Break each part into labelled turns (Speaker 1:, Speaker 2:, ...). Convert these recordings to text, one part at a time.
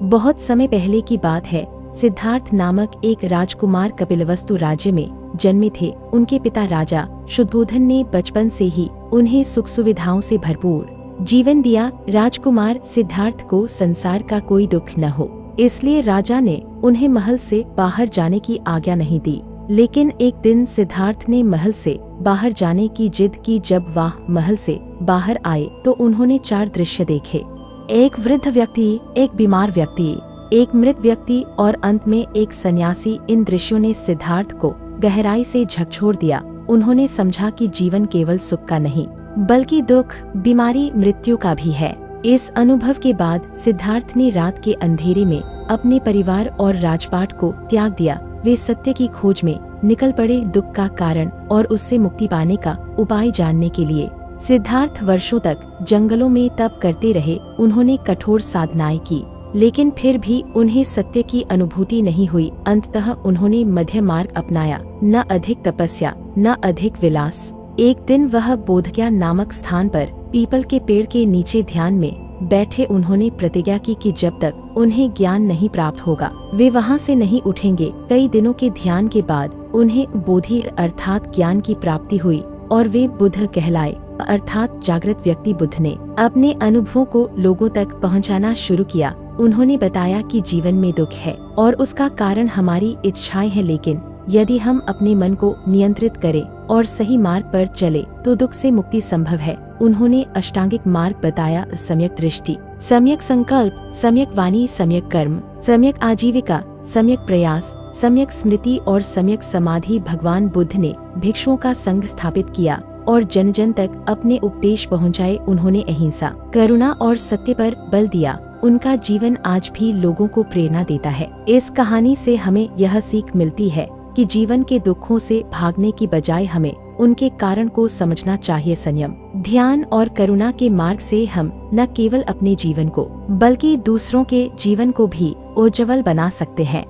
Speaker 1: बहुत समय पहले की बात है। सिद्धार्थ नामक एक राजकुमार कपिलवस्तु राज्य में जन्मे थे। उनके पिता राजा शुद्धोधन ने बचपन से ही उन्हें सुख सुविधाओं से भरपूर जीवन दिया। राजकुमार सिद्धार्थ को संसार का कोई दुख न हो, इसलिए राजा ने उन्हें महल से बाहर जाने की आज्ञा नहीं दी। लेकिन एक दिन सिद्धार्थ ने महल से बाहर जाने की जिद की। जब वह महल से बाहर आए तो उन्होंने 4 दृश्य देखे। एक वृद्ध व्यक्ति, एक बीमार व्यक्ति, एक मृत व्यक्ति और अंत में एक सन्यासी। इन दृश्यों ने सिद्धार्थ को गहराई से झकझोर दिया। उन्होंने समझा कि जीवन केवल सुख का नहीं, बल्कि दुख, बीमारी, मृत्यु का भी है। इस अनुभव के बाद सिद्धार्थ ने रात के अंधेरे में अपने परिवार और राजपाट को त्याग दिया। वे सत्य की खोज में निकल पड़े, दुख का कारण और उससे मुक्ति पाने का उपाय जानने के लिए। सिद्धार्थ वर्षों तक जंगलों में तप करते रहे। उन्होंने कठोर साधनाएं की, लेकिन फिर भी उन्हें सत्य की अनुभूति नहीं हुई। अंततः उन्होंने मध्य मार्ग अपनाया, न अधिक तपस्या, न अधिक विलास। एक दिन वह बोधगया नामक स्थान पर पीपल के पेड़ के नीचे ध्यान में बैठे उन्होंने प्रतिज्ञा की कि जब तक उन्हें ज्ञान नहीं प्राप्त होगा वे वहां से नहीं उठेंगे। कई दिनों के ध्यान के बाद उन्हें बोधि अर्थात ज्ञान की प्राप्ति हुई और वे बुद्ध कहलाए, अर्थात जागृत व्यक्ति। बुद्ध ने अपने अनुभवों को लोगों तक पहुंचाना शुरू किया। उन्होंने बताया कि जीवन में दुख है और उसका कारण हमारी इच्छाएं हैं, लेकिन यदि हम अपने मन को नियंत्रित करें और सही मार्ग पर चले तो दुख से मुक्ति संभव है। उन्होंने अष्टांगिक मार्ग बताया, सम्यक दृष्टि, सम्यक संकल्प, सम्यक वाणी, सम्यक कर्म, सम्यक आजीविका, सम्यक प्रयास, सम्यक स्मृति और सम्यक समाधि। भगवान बुद्ध ने भिक्षुओं का संघ स्थापित किया और जन जन तक अपने उपदेश पहुंचाए। उन्होंने अहिंसा, करुणा और सत्य पर बल दिया। उनका जीवन आज भी लोगों को प्रेरणा देता है। इस कहानी से हमें यह सीख मिलती है कि जीवन के दुखों से भागने की बजाय हमें उनके कारण को समझना चाहिए। संयम, ध्यान और करुणा के मार्ग से हम न केवल अपने जीवन को बल्कि दूसरों के जीवन को भी उज्ज्वल बना सकते हैं।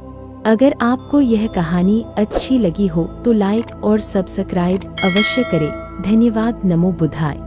Speaker 1: अगर आपको यह कहानी अच्छी लगी हो तो लाइक और सब्सक्राइब अवश्य करें। धन्यवाद। नमो बुद्धाय।